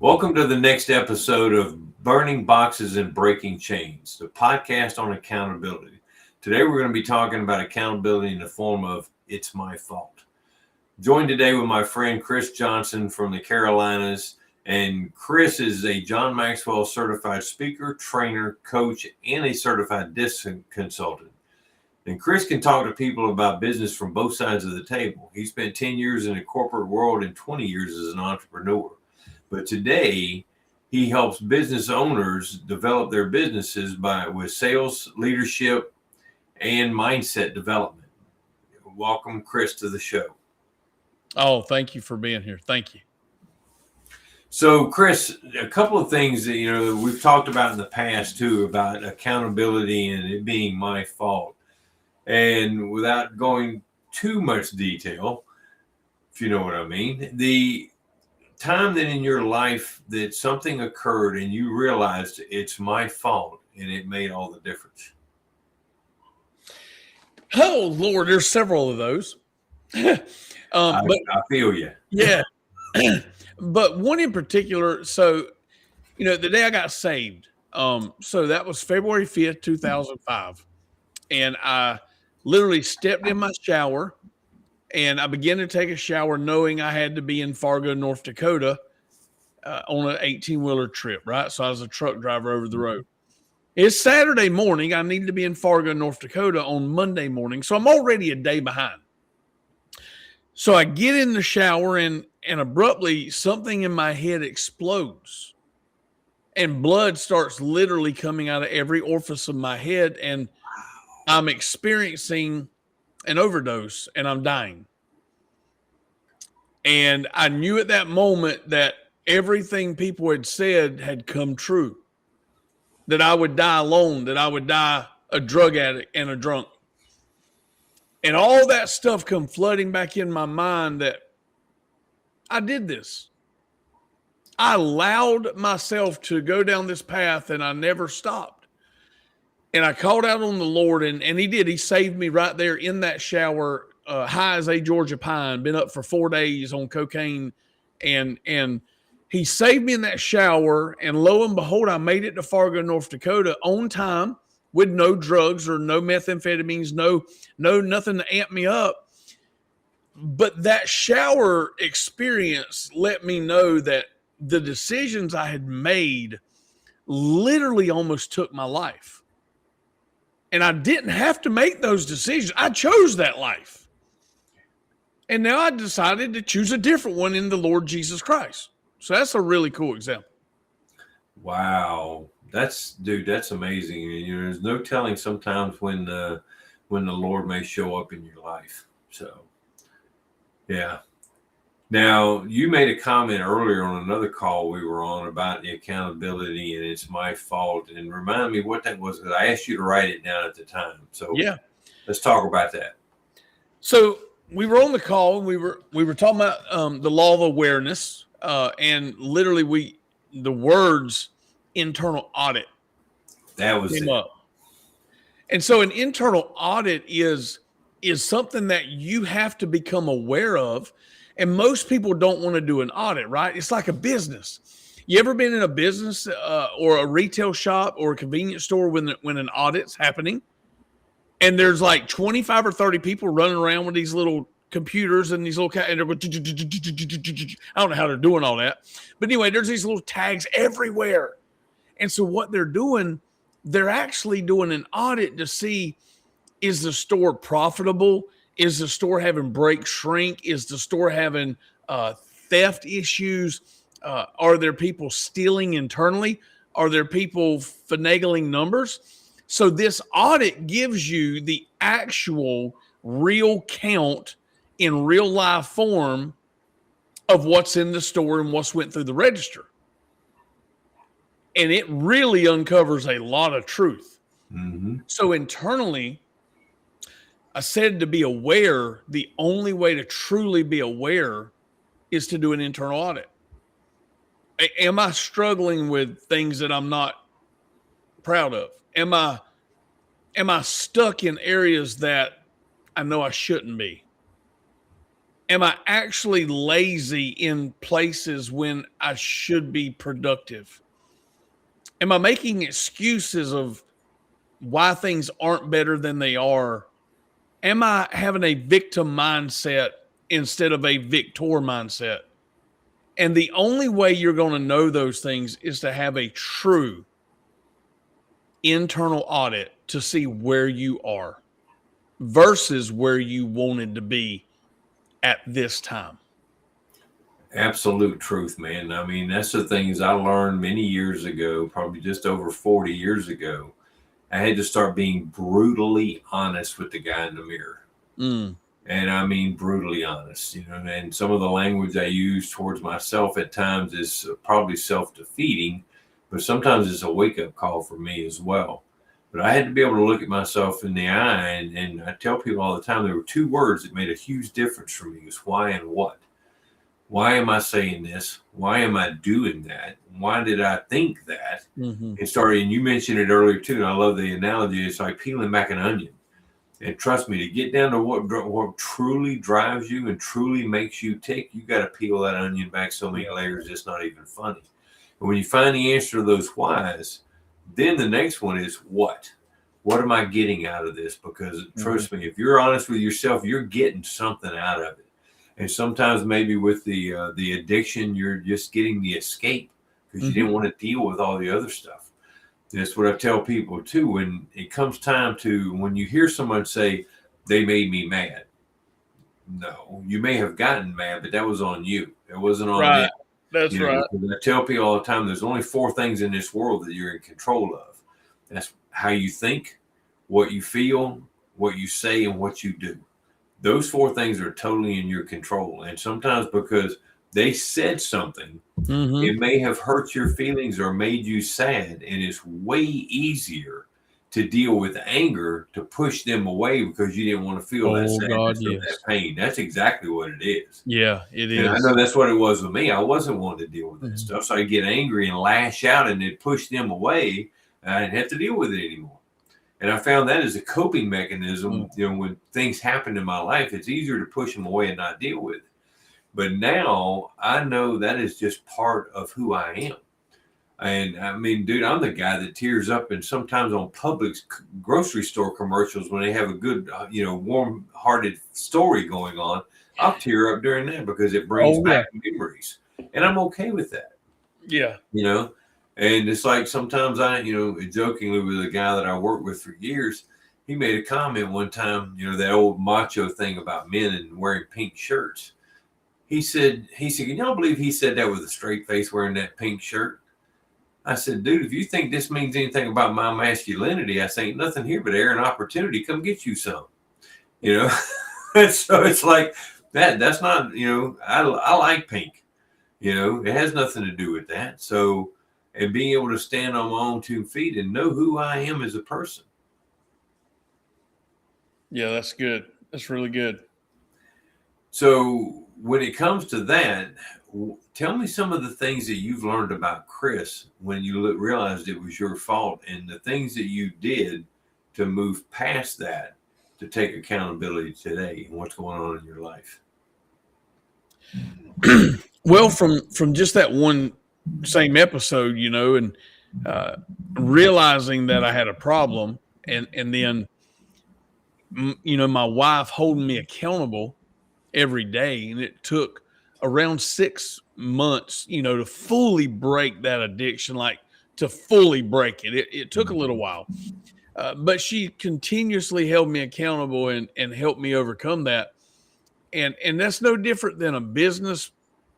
Welcome to the next episode of Burning Boxes and Breaking Chains, the podcast on accountability. Today we're going to be talking about accountability in the form of It's My Fault. Joined today with my friend Chris Johnson from the Carolinas, and Chris is a John Maxwell Certified Speaker, Trainer, Coach, and a Certified Disc Consultant. And Chris can talk to people about business from both sides of the table. He spent 10 years in the corporate world and 20 years as an entrepreneur. But today, he helps business owners develop their businesses with sales, leadership, and mindset development. Welcome, Chris, to the show. Oh, thank you for being here. Thank you. So, Chris, a couple of things that we've talked about in the past too about accountability and it being my fault. And without going too much detail, if you know what I mean, the time that in your life that something occurred and you realized it's my fault and it made all the difference. Oh, Lord, there's several of those. I feel you. Yeah. But one in particular, so, the day I got saved, so that was February 5th, 2005. And I literally stepped in my shower and I began to take a shower knowing I had to be in Fargo, North Dakota on an 18-wheeler trip, right? So I was a truck driver over the road. It's Saturday morning. I need to be in Fargo, North Dakota on Monday morning. So I'm already a day behind. So I get in the shower and abruptly something in my head explodes. And blood starts literally coming out of every orifice of my head. And I'm experiencing an overdose and I'm dying. And I knew at that moment that everything people had said had come true. That I would die alone, that I would die a drug addict and a drunk. And all that stuff come flooding back in my mind that I did this. I allowed myself to go down this path and I never stopped. And I called out on the Lord and he did. He saved me right there in that shower, high as a Georgia pine, been up for 4 days on cocaine. And he saved me in that shower. And lo and behold, I made it to Fargo, North Dakota on time with no drugs or no methamphetamines, no nothing to amp me up. But that shower experience let me know that the decisions I had made literally almost took my life. And I didn't have to make those decisions. I chose that life. And now I decided to choose a different one in the Lord Jesus Christ. So that's a really cool example. Wow. That's amazing. There's no telling sometimes when the Lord may show up in your life. So, yeah. Now, you made a comment earlier on another call we were on about the accountability and it's my fault. And remind me what that was, because I asked you to write it down at the time. So yeah, let's talk about that. So we were on the call and we were talking about the law of awareness, and literally the words internal audit. That was came it. Up. And so an internal audit is something that you have to become aware of. And most people don't want to do an audit, right? It's like a business. You ever been in a business or a retail shop or a convenience store when an audit's happening? And there's like 25 or 30 people running around with these little computers and these little, and they're going, I don't know how they're doing all that. But anyway, there's these little tags everywhere. And so what they're doing, they're actually doing an audit to see, is the store profitable? Is the store having break shrink? Is the store having theft issues? Are there people stealing internally? Are there people finagling numbers? So this audit gives you the actual real count in real life form of what's in the store and what's went through the register. And it really uncovers a lot of truth. Mm-hmm. So internally, I said to be aware, the only way to truly be aware is to do an internal audit. Am I struggling with things that I'm not proud of? Am I stuck in areas that I know I shouldn't be? am I actually lazy in places when I should be productive? Am I making excuses of why things aren't better than they are? Am I having a victim mindset instead of a victor mindset? And the only way you're going to know those things is to have a true internal audit to see where you are versus where you wanted to be at this time. Absolute truth, man. I mean, that's the things I learned many years ago, probably just over 40 years ago. I had to start being brutally honest with the guy in the mirror. And I mean, brutally honest, and some of the language I use towards myself at times is probably self-defeating, but sometimes it's a wake-up call for me as well. But I had to be able to look at myself in the eye, and I tell people all the time, there were two words that made a huge difference for me: was why and what. Why am I saying this? Why am I doing that? Why did I think that? And you mentioned it earlier too, and I love the analogy. It's like peeling back an onion. And trust me, to get down to what truly drives you and truly makes you tick, you got to peel that onion back so many layers it's not even funny. And when you find the answer to those whys, then the next one is what? What am I getting out of this? Because trust me, if you're honest with yourself, you're getting something out of it. And sometimes maybe with the addiction, you're just getting the escape because you didn't want to deal with all the other stuff. That's what I tell people too. When it comes time when you hear someone say, they made me mad. No, you may have gotten mad, but that was on you. It wasn't on them. That's right. I tell people all the time, there's only 4 things in this world that you're in control of. That's how you think, what you feel, what you say, and what you do. Those 4 things are totally in your control. And sometimes because they said something, it may have hurt your feelings or made you sad. And it's way easier to deal with anger, to push them away because you didn't want to feel that sadness or that pain. That's exactly what it is. Yeah, it is. And I know that's what it was with me. I wasn't wanting to deal with that stuff. So I'd get angry and lash out and it'd push them away. And I didn't have to deal with it anymore. And I found that as a coping mechanism. When things happen in my life, it's easier to push them away and not deal with it. But now I know that is just part of who I am. And I mean, dude, I'm the guy that tears up, and sometimes on Publix grocery store commercials, when they have a good, warm-hearted story going on, I'll tear up during that because it brings back memories. And I'm okay with that. Yeah. And it's like sometimes I, jokingly with a guy that I worked with for years, he made a comment one time, that old macho thing about men and wearing pink shirts. He said, can y'all believe he said that with a straight face wearing that pink shirt? I said, dude, if you think this means anything about my masculinity, I say, ain't nothing here but air and opportunity. Come get you some, So it's like that. That's not, I like pink, it has nothing to do with that. So, and being able to stand on my own 2 feet and know who I am as a person. Yeah, that's good. That's really good. So when it comes to that, tell me some of the things that you've learned about Chris when you realized it was your fault and the things that you did to move past that, to take accountability today and what's going on in your life. Well, from just that one same episode, and realizing that I had a problem and then, my wife holding me accountable every day. And it took around 6 months, to fully break that addiction, like to fully break it. It took a little while, but she continuously held me accountable and helped me overcome that. And that's no different than a business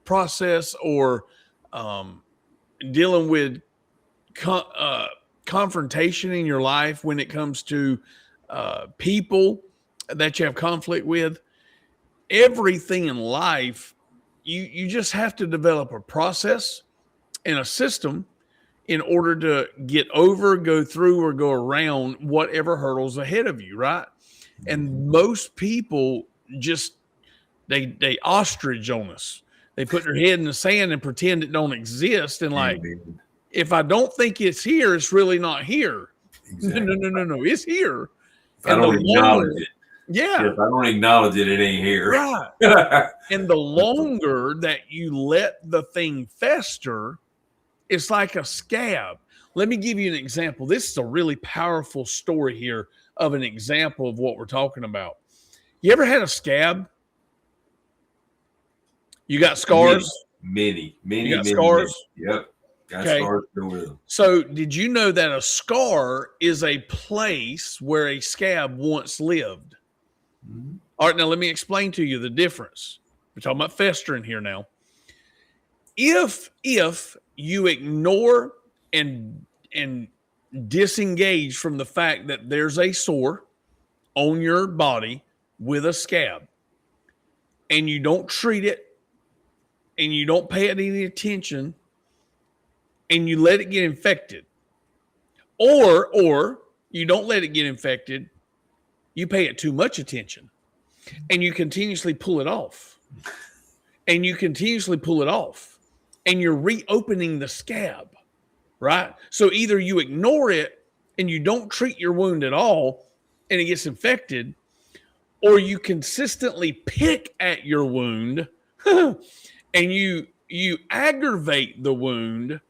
process or dealing with confrontation in your life when it comes to people that you have conflict with. Everything in life, you just have to develop a process and a system in order to get over, go through, or go around whatever hurdles ahead of you, right? And most people just they ostrich on us. They put their head in the sand and pretend it don't exist. And like, if I don't think it's here, it's really not here. Exactly. No, it's here. If I don't acknowledge it. Yeah. If I don't acknowledge it, it ain't here. Right. And the longer that you let the thing fester, it's like a scab. Let me give you an example. This is a really powerful story here of an example of what we're talking about. You ever had a scab? You got scars? Many. You got scars? Yep. Got Okay. scars still with them. So, did you know that a scar is a place where a scab once lived? Mhm. All right, now let me explain to you the difference. We're talking about festering here now. If you ignore and disengage from the fact that there's a sore on your body with a scab, and you don't treat it, and you don't pay it any attention, and you let it get infected, or you don't let it get infected, you pay it too much attention, and you continuously pull it off, and you continuously pull it off, and you're reopening the scab, right? So either you ignore it and you don't treat your wound at all and it gets infected, or you consistently pick at your wound and you aggravate the wound.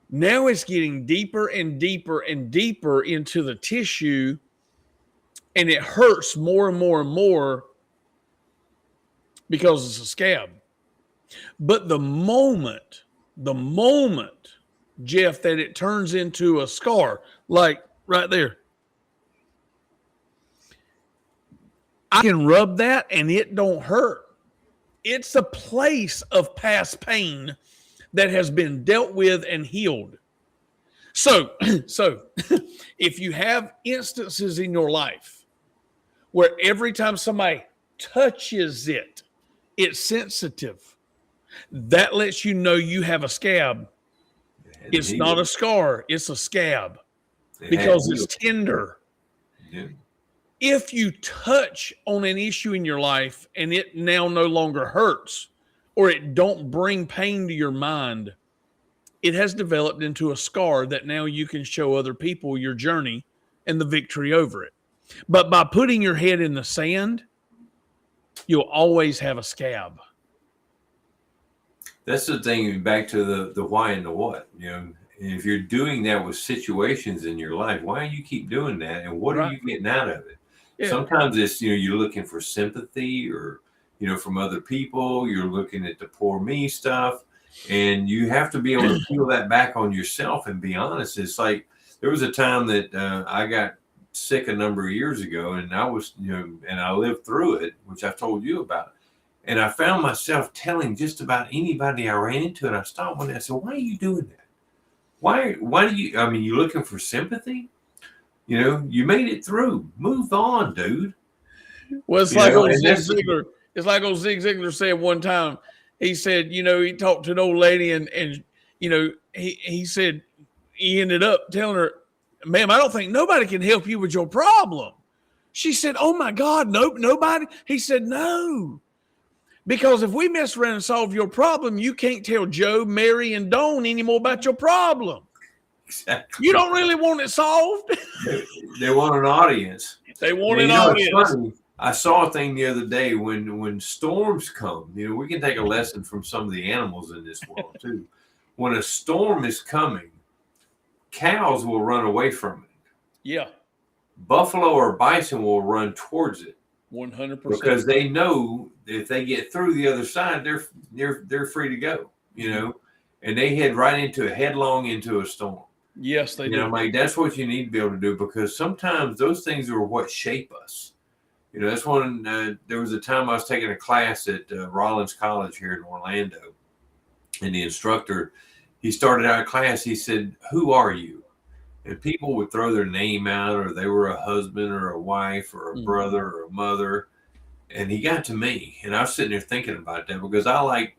Now it's getting deeper and deeper and deeper into the tissue, and it hurts more and more and more because it's a scab. But the moment, Jeff, that it turns into a scar, like right there, I can rub that and it don't hurt. It's a place of past pain that has been dealt with and healed. So if you have instances in your life where every time somebody touches it, it's sensitive, that lets you know you have a scab. It's not a scar, it's a scab because it's tender. Yeah. If you touch on an issue in your life and it now no longer hurts, or it don't bring pain to your mind, it has developed into a scar that now you can show other people your journey and the victory over it. But by putting your head in the sand, you'll always have a scab. That's the thing, back to the why and the what. And if you're doing that with situations in your life, why do you keep doing that? And what are you getting out of it? Yeah. Sometimes it's, you're looking for sympathy or, from other people. You're looking at the poor me stuff. And you have to be able to peel that back on yourself and be honest. It's like there was a time that I got sick a number of years ago, and I was, and I lived through it, which I've told you about. And I found myself telling just about anybody I ran into, and I stopped one day. I said, "Why are you doing that? Why do you? I mean, you looking for sympathy? You made it through. Move on, dude." Well, it's like old Zig Ziglar. It's like old Zig Ziglar said one time. He said, he talked to an old lady, and he said he ended up telling her, "Ma'am, I don't think nobody can help you with your problem." She said, "Oh my God, nobody." He said, "No. Because if we mess around and solve your problem, you can't tell Joe, Mary, and Dawn anymore about your problem. Exactly. You don't really want it solved." They want an audience. They want an audience. I saw a thing the other day when storms come. We can take a lesson from some of the animals in this world too. When a storm is coming, cows will run away from it. Yeah. Buffalo or bison will run towards it. 100%. Because they know if they get through the other side, they're free to go, and they head right headlong into a storm. Yes, they do. Like that's what you need to be able to do, because sometimes those things are what shape us. That's when there was a time I was taking a class at Rollins College here in Orlando, and the instructor, he started out class. He said, "Who are you?" And people would throw their name out, or they were a husband or a wife or a brother or a mother. And he got to me, and I was sitting there thinking about that, because I like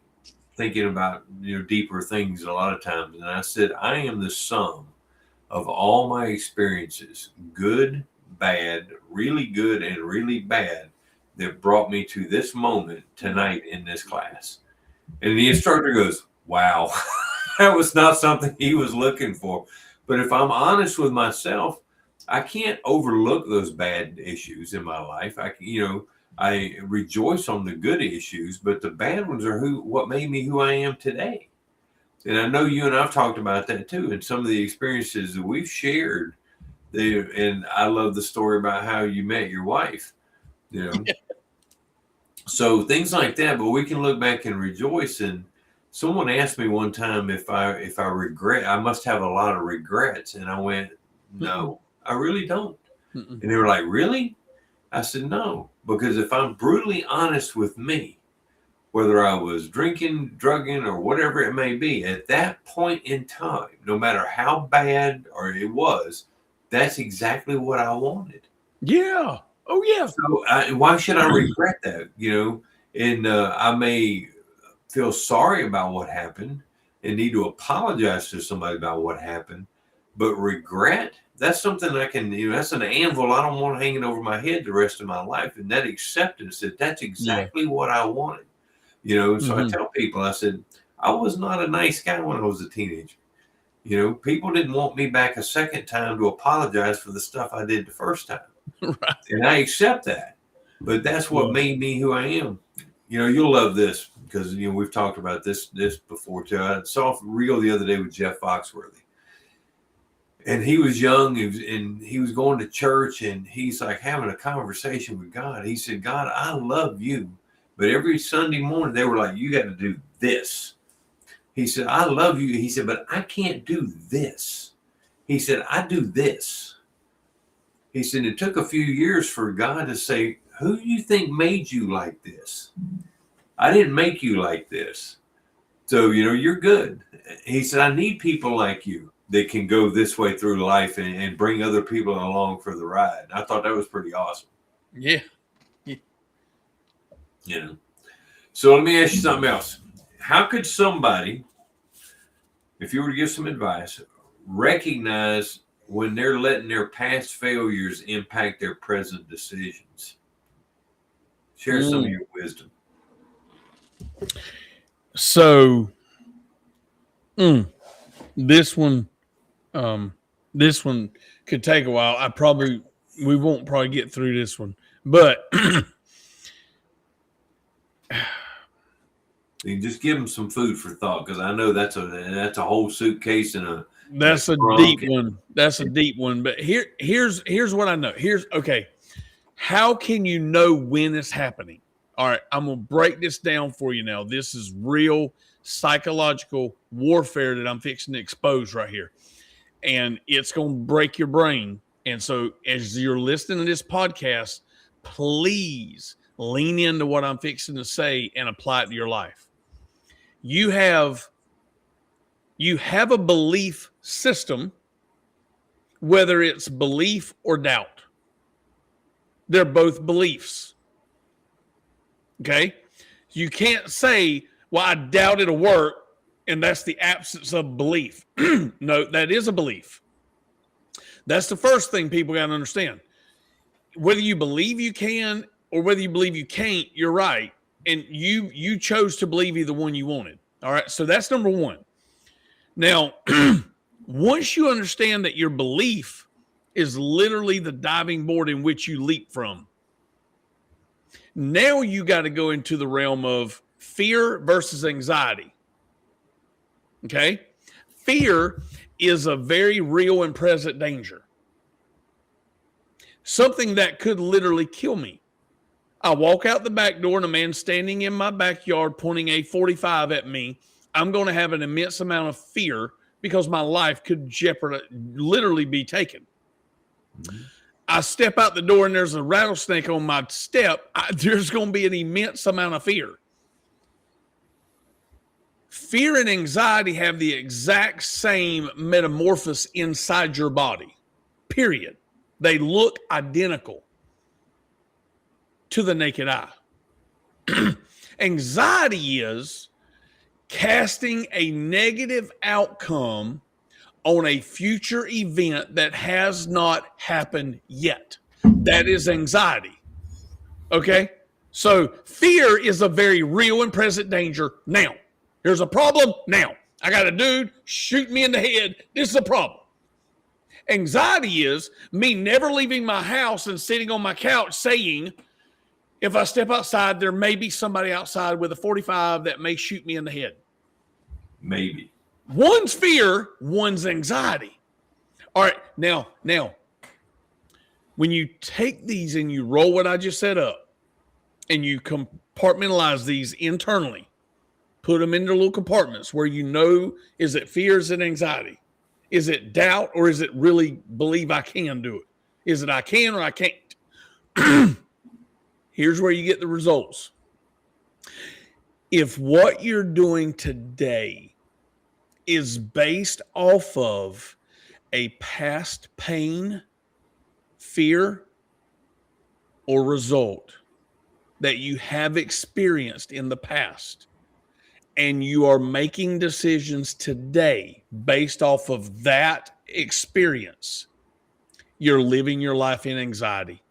thinking about, deeper things a lot of times. And I said, "I am the sum of all my experiences, good, bad, really good, and really bad, that brought me to this moment tonight in this class." And the instructor goes, "Wow." That was not something he was looking for. But if I'm honest with myself, I can't overlook those bad issues in my life. I rejoice on the good issues, but the bad ones are what made me who I am today. And I know you and I've talked about that too, and some of the experiences that we've shared. And I love the story about how you met your wife, you know. So things like that, but we can look back and rejoice. And someone asked me one time if I regret, I must have a lot of regrets. And I went, no, I really don't. And they were like, really? I said, no, because if I'm brutally honest with me, whether I was drinking, drugging, or whatever it may be, at that point in time, no matter how bad or it was, that's exactly what I wanted. Yeah. Oh, yeah. So why should I regret that? You know, and I may feel sorry about what happened and need to apologize to somebody about what happened. But regret, that's something I can, that's an anvil I don't want hanging over my head the rest of my life. And that acceptance that's exactly what I wanted. You know, so I tell people, I said, I was not a nice guy when I was a teenager. You know, people didn't want me back a second time to apologize for the stuff I did the first time. Right. And I accept that. But that's what made me who I am. You know, you'll love this because, we've talked about this before too. I saw a reel the other day with Jeff Foxworthy. And he was young and he was going to church and he's like having a conversation with God. He said, God, I love you. But every Sunday morning they were like, you got to do this. He said, I love you. He said, but I can't do this. He said, I do this. He said, it took a few years for God to say, who do you think made you like this? I didn't make you like this. So, you're good. He said, I need people like you that can go this way through life and bring other people along for the ride. I thought that was pretty awesome. Yeah. So let me ask you something else. How could somebody, if you were to give some advice, recognize when they're letting their past failures impact their present decisions? Share some of your wisdom. So, this one could take a while. We won't probably get through this one, but you just give them some food for thought, because I know that's a whole suitcase and that's a deep one. That's a deep one. But here's what I know. Okay. How can you know when it's happening? All right, I'm gonna break this down for you now. This is real psychological warfare that I'm fixing to expose right here, and it's gonna break your brain. And so, as you're listening to this podcast, please lean into what I'm fixing to say and apply it to your life. You have a belief system, whether it's belief or doubt. They're both beliefs. Okay? You can't say, well, I doubt it'll work, and that's the absence of belief. No, that is a belief. That's the first thing people got to understand. Whether you believe you can or whether you believe you can't, you're right. And you chose to believe either one you wanted. All right. So that's number one. Now, once you understand that your belief is literally the diving board in which you leap from, now you got to go into the realm of fear versus anxiety. Okay. Fear is a very real and present danger. Something that could literally kill me. I walk out the back door and a man standing in my backyard pointing a .45 at me. I'm going to have an immense amount of fear because my life could literally be taken. Mm-hmm. I step out the door and there's a rattlesnake on my step. There's going to be an immense amount of fear. Fear and anxiety have the exact same metamorphosis inside your body, period. They look identical to the naked eye. Anxiety is casting a negative outcome on a future event that has not happened yet. That is anxiety. Okay? So fear is a very real and present danger now. Here's a problem now. I got a dude shoot me in the head. This is a problem. Anxiety is me never leaving my house and sitting on my couch saying, if I step outside, there may be somebody outside with a 45 that may shoot me in the head. Maybe. One's fear, one's anxiety. All right, now, when you take these and you roll what I just set up and you compartmentalize these internally, put them into little compartments where you know, is it fear, is it anxiety? Is it doubt, or is it really believe I can do it? Is it I can or I can't? Here's where you get the results. If what you're doing today is based off of a past pain, fear, or result that you have experienced in the past, and you are making decisions today based off of that experience, you're living your life in anxiety.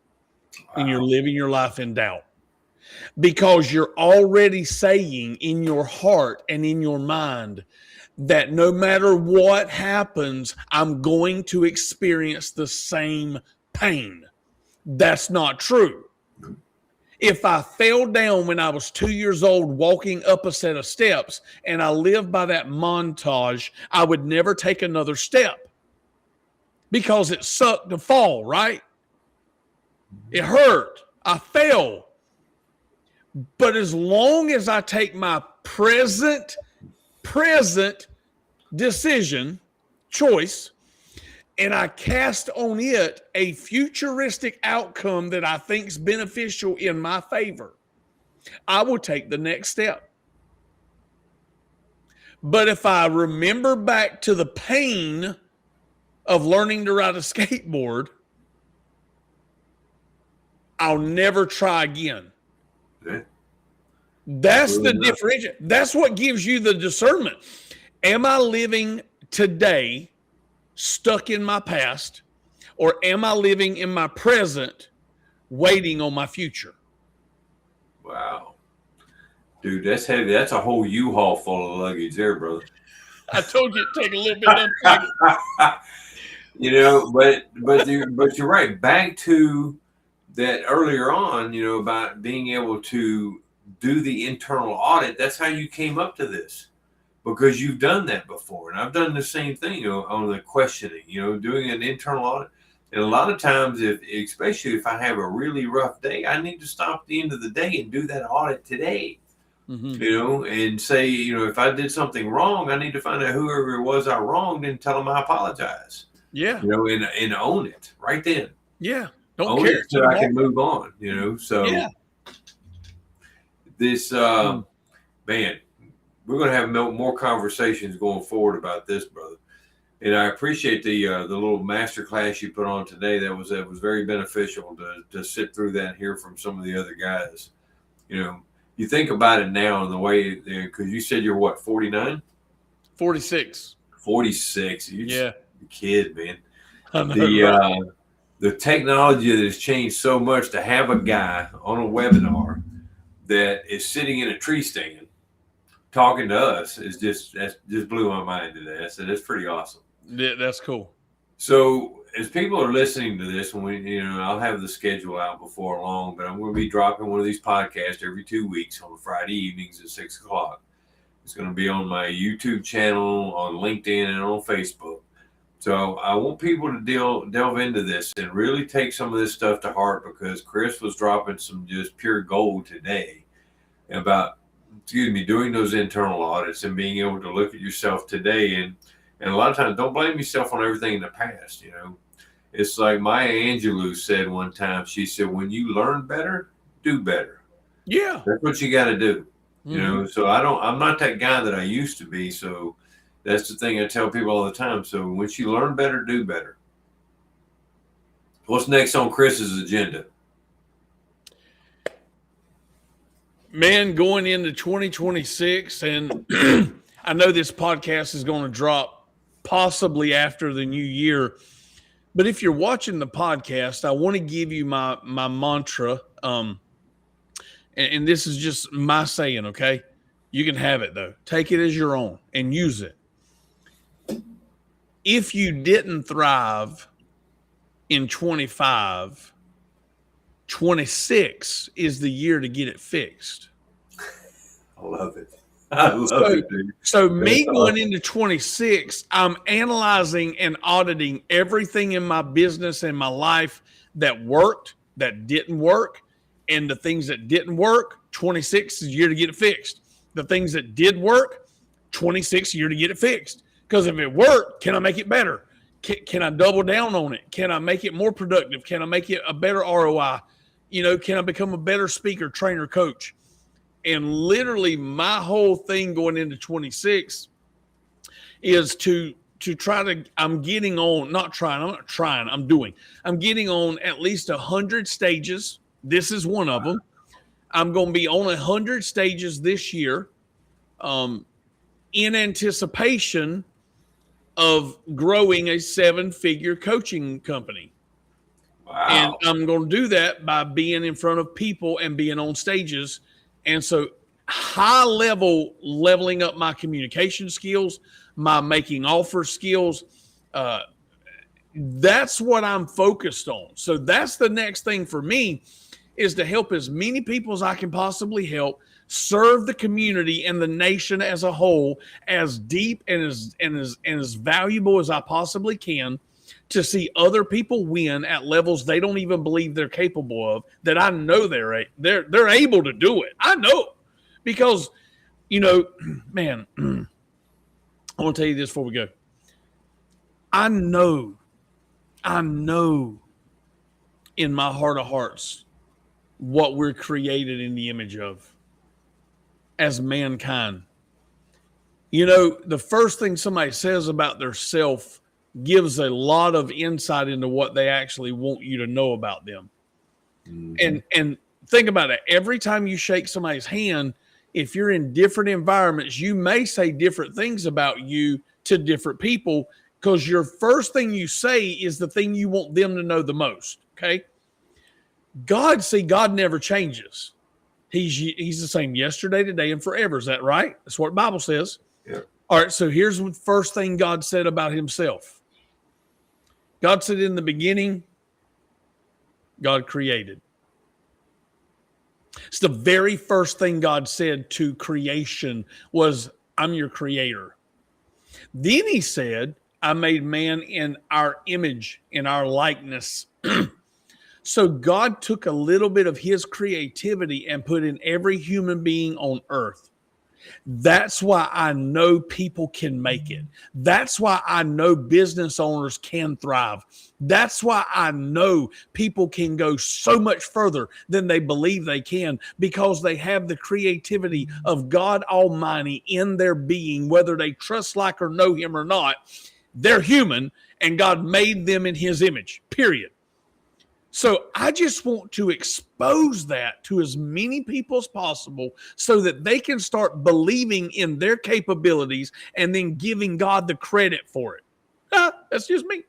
Wow. And you're living your life in doubt, because you're already saying in your heart and in your mind that no matter what happens, I'm going to experience the same pain. That's not true. If I fell down when I was 2 years old walking up a set of steps and I lived by that montage, I would never take another step because it sucked to fall, right? It hurt. I fell. But as long as I take my present decision, choice, and I cast on it a futuristic outcome that I think is beneficial in my favor, I will take the next step. But if I remember back to the pain of learning to ride a skateboard, I'll never try again. Yeah. That's the differentiation. That's what gives you the discernment. Am I living today stuck in my past, or am I living in my present waiting on my future? Wow. Dude, that's heavy. That's a whole U-Haul full of luggage there, brother. I told you it'd take a little bit to unpack it. You know, but you're right. Back to that earlier on, you know, about being able to do the internal audit. That's how you came up to this, because you've done that before. And I've done the same thing, you know, on the questioning, you know, doing an internal audit. And a lot of times, especially if I have a really rough day, I need to stop at the end of the day and do that audit today. Mm-hmm. You know, and say, you know, if I did something wrong, I need to find out whoever it was I wronged and tell them I apologize. Yeah. You know, and own it right then. Yeah. Don't own care. It so I can move on, you know. So this, man, we're going to have more conversations going forward about this, brother. And I appreciate the little master class you put on today. That was very beneficial to sit through that and hear from some of the other guys. You know, you think about it now in the way, because you said you're what, 49? 46. 46. You're just a kid, man. I know, the technology that has changed so much, to have a guy on a webinar that is sitting in a tree stand talking to us that just blew my mind today. I said, that's pretty awesome. Yeah, that's cool. So as people are listening to this, and I'll have the schedule out before long, but I'm going to be dropping one of these podcasts every 2 weeks on Friday evenings at 6:00. It's going to be on my YouTube channel, on LinkedIn, and on Facebook. So I want people to delve into this and really take some of this stuff to heart, because Chris was dropping some just pure gold today about, doing those internal audits and being able to look at yourself today. And a lot of times, don't blame yourself on everything in the past. You know, it's like Maya Angelou said one time. She said, when you learn better, do better. Yeah. That's what you got to do. Mm-hmm. You know, so I'm not that guy that I used to be. So that's the thing I tell people all the time. So once you learn better, do better. What's next on Chris's agenda? Man, going into 2026, and I know this podcast is going to drop possibly after the new year, but if you're watching the podcast, I want to give you my mantra, and this is just my saying, okay? You can have it, though. Take it as your own and use it. if you didn't thrive in 25, 26 is the year to get it fixed. I love it. I love it, dude. So me going into 26, I'm analyzing and auditing everything in my business and my life that worked, that didn't work, and the things that didn't work, 26 is the year to get it fixed. The things that did work, 26 year to get it fixed. Because if it worked, can I make it better? Can I double down on it? Can I make it more productive? Can I make it a better ROI? Can I become a better speaker, trainer, coach? And literally my whole thing going into 26 is to try to, I'm getting on at least 100 stages. This is one of them. I'm going to be on 100 stages this year in anticipation of growing a 7-figure coaching company. Wow. And I'm going to do that by being in front of people and being on stages. And so leveling up my communication skills, my making offer skills, that's what I'm focused on. So that's the next thing for me, is to help as many people as I can possibly help, serve the community and the nation as a whole as deep and as valuable as I possibly can, to see other people win at levels they don't even believe they're capable of, that I know they're able to do it. I know, because, man, I want to tell you this before we go. I know in my heart of hearts what we're created in the image of as mankind. The first thing somebody says about their self gives a lot of insight into what they actually want you to know about them. Mm-hmm. And think about it. Every time you shake somebody's hand, if you're in different environments, you may say different things about you to different people, because your first thing you say is the thing you want them to know the most. Okay. God never changes. He's the same yesterday, today, and forever. Is that right? That's what the Bible says. Yeah. All right. So here's the first thing God said about himself. God said, in the beginning, God created. It's the very first thing God said to creation was, I'm your creator. Then he said, I made man in our image, in our likeness. So God took a little bit of his creativity and put in every human being on earth. That's why I know people can make it. That's why I know business owners can thrive. That's why I know people can go so much further than they believe they can, because they have the creativity of God Almighty in their being, whether they trust, like, or know him or not. They're human, and God made them in his image, period. So I just want to expose that to as many people as possible, so that they can start believing in their capabilities and then giving God the credit for it. That's just me.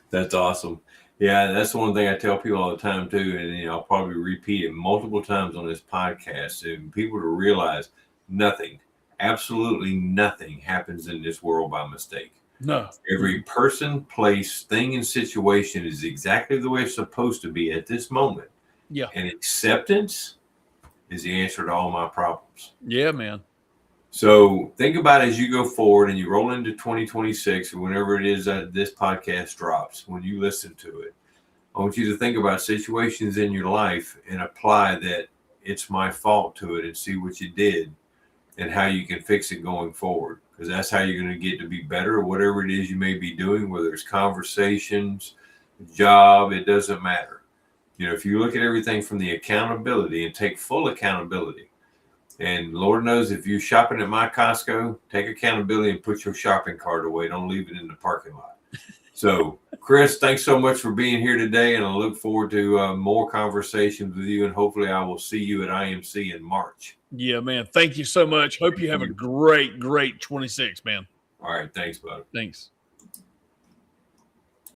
That's awesome. Yeah, that's one thing I tell people all the time too, and I'll probably repeat it multiple times on this podcast, and people to realize nothing, absolutely nothing happens in this world by mistake. No. Every person, place, thing, and situation is exactly the way it's supposed to be at this moment. Yeah. And acceptance is the answer to all my problems. Yeah, man. So think about it as you go forward and you roll into 2026, or whenever it is that this podcast drops, when you listen to it, I want you to think about situations in your life and apply that it's my fault to it, and see what you did and how you can fix it going forward. Because that's how you're going to get to be better at whatever it is you may be doing, whether it's conversations, job, it doesn't matter. If you look at everything from the accountability and take full accountability, and Lord knows if you're shopping at my Costco, take accountability and put your shopping cart away. Don't leave it in the parking lot. So, Chris, thanks so much for being here today, and I look forward to more conversations with you, and hopefully I will see you at IMC in March. Yeah, man. Thank you so much. Hope you have a great 26, man. All right. Thanks, bud. Thanks.